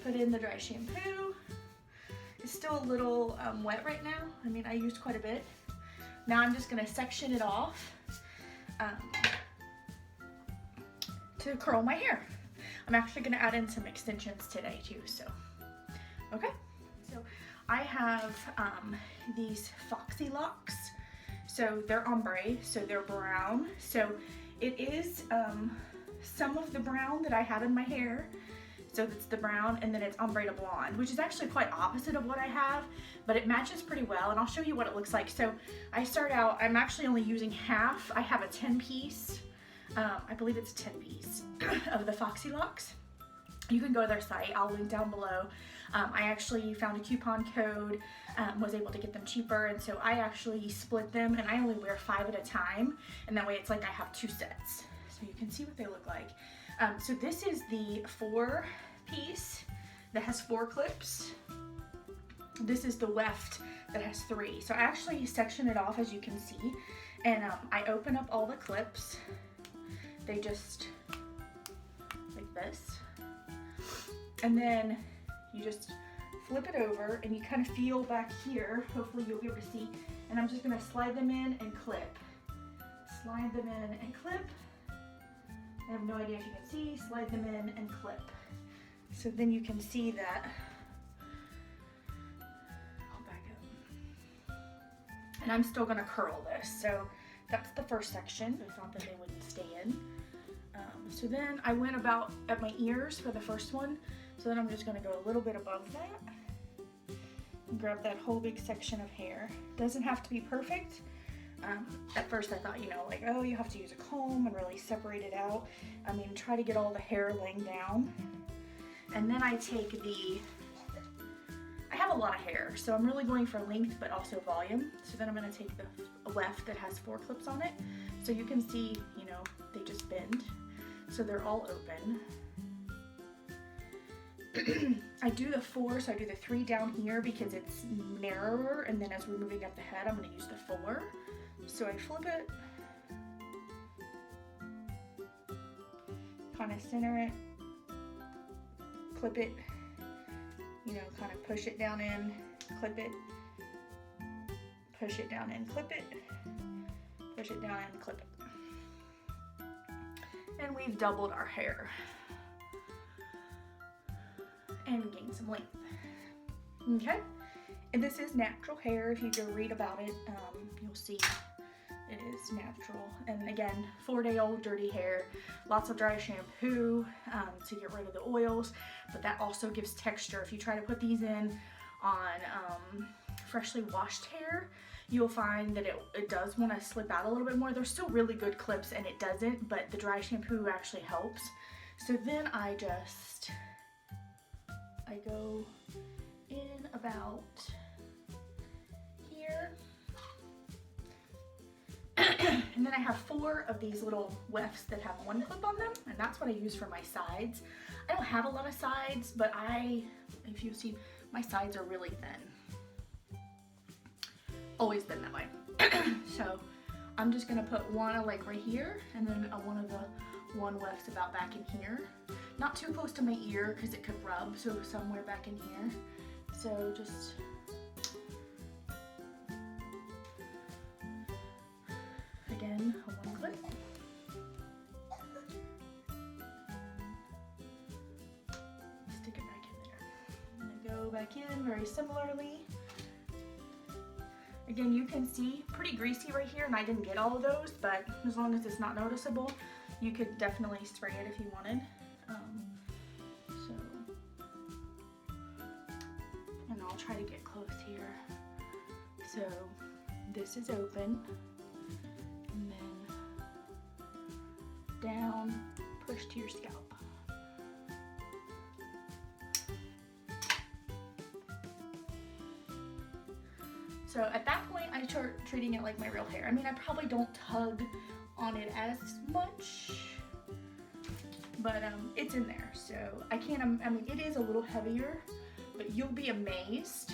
put in the dry shampoo. It's still a little wet right now. I mean, I used quite a bit. Now I'm just gonna section it off to curl my hair. I'm actually gonna add in some extensions today too, so. Okay, so I have these Foxy locks. So they're ombre, so they're brown. So it is some of the brown that I have in my hair. So it's the brown, and then it's ombre to blonde, which is actually quite opposite of what I have, but it matches pretty well, and I'll show you what it looks like. So I start out, I'm actually only using half. I have a 10-piece, I believe it's a 10-piece of the Foxy locks. You can go to their site, I'll link down below. I actually found a coupon code, was able to get them cheaper, and so I actually split them, and I only wear 5 at a time, and that way it's like I have 2 sets. So you can see what they look like. So this is the 4-piece that has 4 clips. This is the weft that has 3. So I actually section it off, as you can see, and I open up all the clips. They just, like this. And then you just flip it over and you kind of feel back here. Hopefully you'll be able to see. And I'm just gonna slide them in and clip. Slide them in and clip. I have no idea if you can see, slide them in and clip. So then you can see that, I'll back up. And I'm still gonna curl this. So that's the first section. I thought that they wouldn't stay in. So then I went about at my ears for the first one. So then I'm just gonna go a little bit above that and grab that whole big section of hair. Doesn't have to be perfect. At first I thought, you know, like, oh, you have to use a comb and really separate it out. I mean, try to get all the hair laying down. And then I take I have a lot of hair, so I'm really going for length, but also volume. So then I'm gonna take the weft that has 4 clips on it. So you can see, you know, they just bend. So they're all open. I do the 4, so I do the 3 down here because it's narrower, and then as we're moving up the head, I'm gonna use the 4. So I flip it, kind of center it, clip it, you know, kind of push it down in, clip it, push it down in, clip it, push it down in, clip it. And we've doubled our hair and gained some length. Okay, and this is natural hair. If you go read about it, you'll see it is natural. And again, 4-day-old dirty hair, lots of dry shampoo to get rid of the oils, but that also gives texture. If you try to put these in on freshly washed hair, you'll find that it does want to slip out a little bit more. They're still really good clips and it doesn't, but the dry shampoo actually helps. So then I go in about here. And then I have 4 of these little wefts that have 1 clip on them, and that's what I use for my sides. I don't have a lot of sides, but if you see, my sides are really thin. Always been that way. So I'm just gonna put one like right here, and then one of the 1 wefts about back in here. Not too close to my ear because it could rub, so somewhere back in here. So just again, a 1 clip. Stick it back in there. I'm gonna go back in very similarly. Again, you can see pretty greasy right here, and I didn't get all of those, but as long as it's not noticeable, you could definitely spray it if you wanted. And I'll try to get close here. So this is open, and then down, push to your scalp. So at that point, I start treating it like my real hair. I mean, I probably don't tug on it as much, but it's in there. So I mean, it is a little heavier, but you'll be amazed.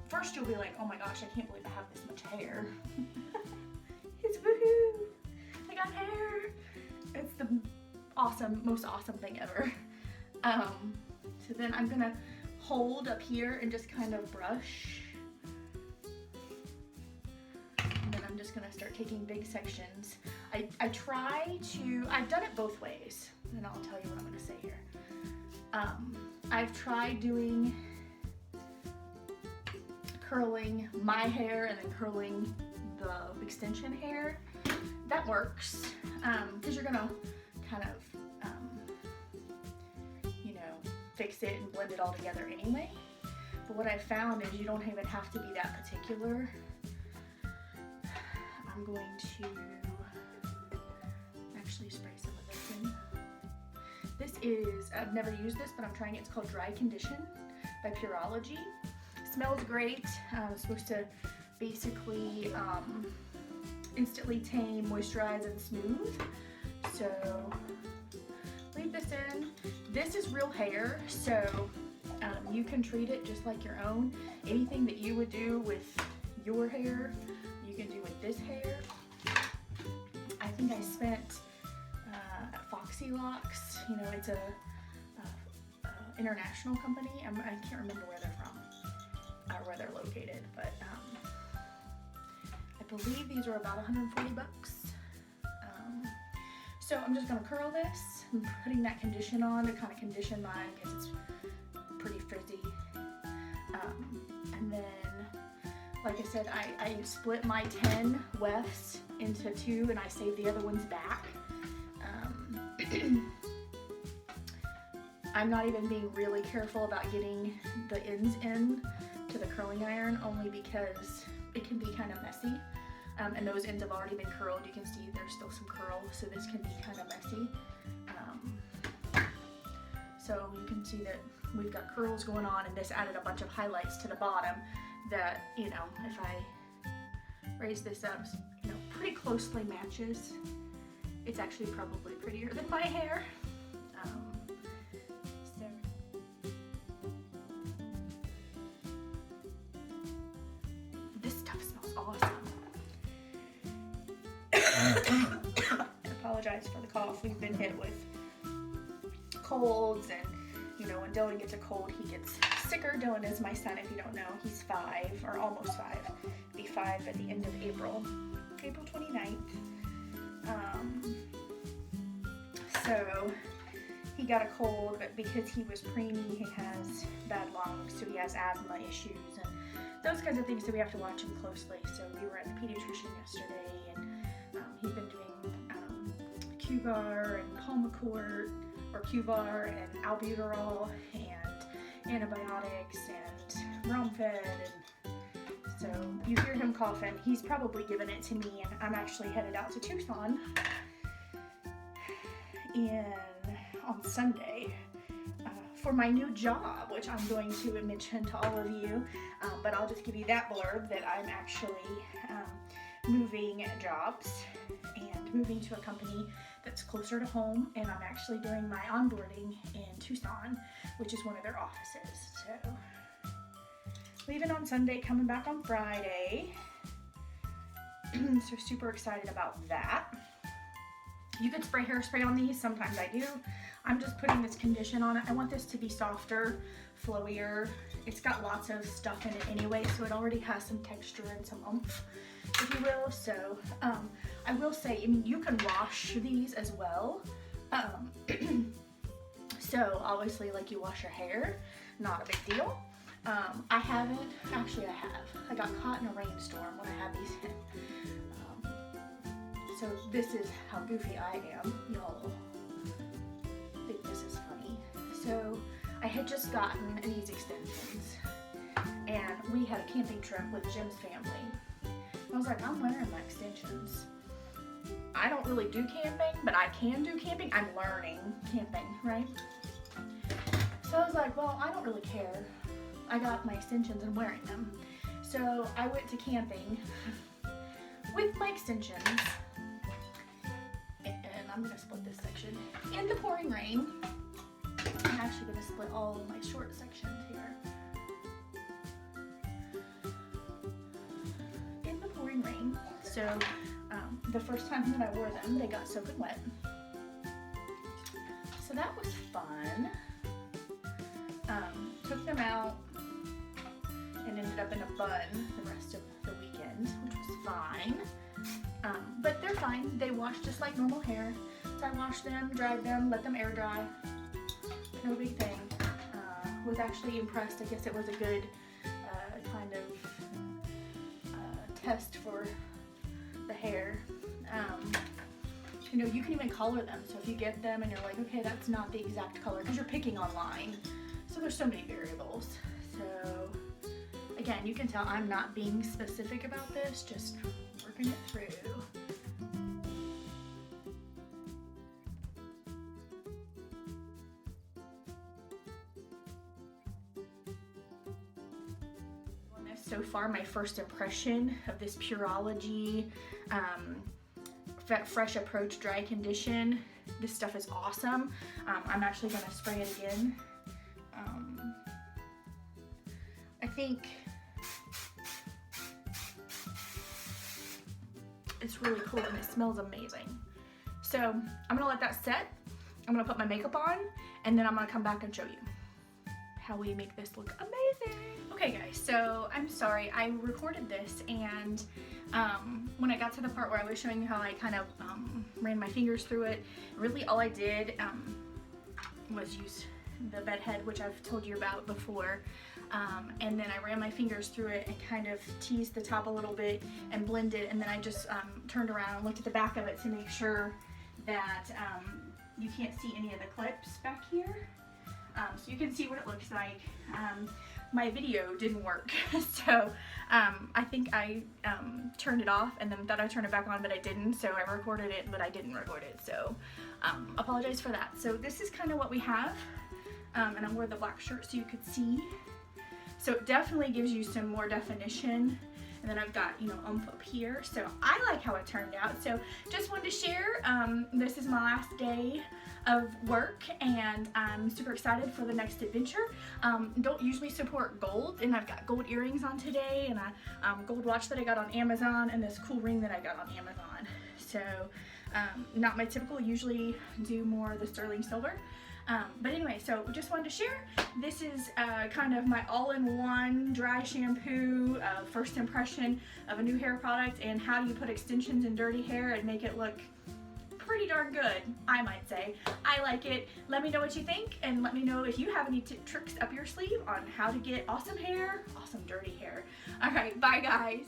First, you'll be like, oh my gosh, I can't believe I have this much hair. It's woohoo! I got hair! It's the most awesome thing ever. So then I'm gonna hold up here and just kind of brush. And then I'm just gonna start taking big sections. I've done it both ways, and I'll tell you what I'm gonna say here. I've tried doing curling my hair and then curling the extension hair. That works, because you're gonna kind of, fix it and blend it all together anyway. But what I found is you don't even have to be that particular. I'm going to actually spray some of this in. This is, I've never used this, but I'm trying it. It's called Dry Condition by Pureology. Smells great. It's supposed to basically instantly tame, moisturize, and smooth. So leave this in. This is real hair, so you can treat it just like your own. Anything that you would do with your hair, you can do with this hair. I think I spent at Foxy Locks. It's a international company. I can't remember where they're from or where they're located, but I believe these are about 140 bucks. So I'm just gonna curl this. I'm putting that condition on to kind of condition mine because it's pretty frizzy. And then, like I said, I split my 10 wefts into 2 and I saved the other ones back. I'm not even being really careful about getting the ends in to the curling iron, only because it can be kind of messy. And those ends have already been curled. You can see there's still some curl, so this can be kind of messy. So you can see that we've got curls going on, and this added a bunch of highlights to the bottom that, if I raise this up, pretty closely matches. It's actually probably prettier than my hair. This stuff smells awesome. I apologize for the cough. We've been hit with colds, and when Dylan gets a cold, he gets sicker. Dylan is my son, if you don't know. He's 5, or almost 5. He'll be 5 at the end of April 29th. So he got a cold, but because he was preemie, he has bad lungs, so he has asthma issues and those kinds of things, so we have to watch him closely. So we were at the pediatrician yesterday, and he's been doing Qvar and Pulmicort, or Qvar and albuterol and antibiotics and Romfed, and so you hear him coughing. He's probably given it to me, and I'm actually headed out to Tucson on Sunday for my new job, which I'm going to mention to all of you, but I'll just give you that blurb that I'm actually moving jobs and moving to a company that's closer to home, and I'm actually doing my onboarding in Tucson, which is one of their offices. So leaving on Sunday, coming back on Friday. So super excited about that. You could spray hairspray on these, sometimes I do. I'm just putting this condition on it. I want this to be softer, flowier. It's got lots of stuff in it anyway, so it already has some texture and some oomph, if you will. So I will say, you can wash these as well. So obviously, like you wash your hair, not a big deal. I haven't, actually I have. I got caught in a rainstorm when I had these in. So this is how goofy I am. Y'all think this is funny. So I had just gotten these extensions, and we had a camping trip with Jim's family. I was like, I'm wearing my extensions. I don't really do camping, but I can do camping. I'm learning camping, right? So I was like, well, I don't really care. I got my extensions and wearing them. So I went to camping with my extensions. And I'm gonna split this section. In the pouring rain. I'm actually gonna split all of my short sections here. In the pouring rain. So the first time that I wore them, they got soaking wet. So that was fun. out and ended up in a bun the rest of the weekend, which was fine. But they're fine. They wash just like normal hair. So I washed them, dried them, let them air dry. No big thing. Was actually impressed. I guess it was a good kind of test for the hair. You know, you can even color them. So if you get them and you're like, okay, that's not the exact color, because you're picking online. So there's so many variables. So again, you can tell I'm not being specific about this, just working it through. So far, my first impression of this Pureology Fresh Approach Dry Condition. This stuff is awesome. I'm actually going to spray it again. I think it's really cool and it smells amazing. So I'm going to let that set. I'm going to put my makeup on and then I'm going to come back and show you how we make this look amazing. Okay guys, so I'm sorry, I recorded this and when I got to the part where I was showing you how I kind of ran my fingers through it, really all I did was use the bed head, which I've told you about before, and then I ran my fingers through it and kind of teased the top a little bit and blended, and then I just turned around and looked at the back of it to make sure that you can't see any of the clips back here. So you can see what it looks like. My video didn't work, so I think I turned it off and then thought I turned it back on, but I didn't, so I recorded it, but I didn't record it, so apologize for that. So this is kind of what we have, and I'm wearing the black shirt so you could see. So it definitely gives you some more definition. And then I've got, you know, up here. So I like how it turned out. So just wanted to share. This is my last day of work and I'm super excited for the next adventure. Don't usually support gold, and I've got gold earrings on today and a gold watch that I got on Amazon and this cool ring that I got on Amazon. So not my typical, usually do more the sterling silver. But anyway, so just wanted to share. This is kind of my all-in-one dry shampoo, first impression of a new hair product, and how do you put extensions in dirty hair and make it look pretty darn good, I might say. I like it. Let me know what you think, and let me know if you have any tricks up your sleeve on how to get awesome hair, awesome dirty hair. All right, bye guys.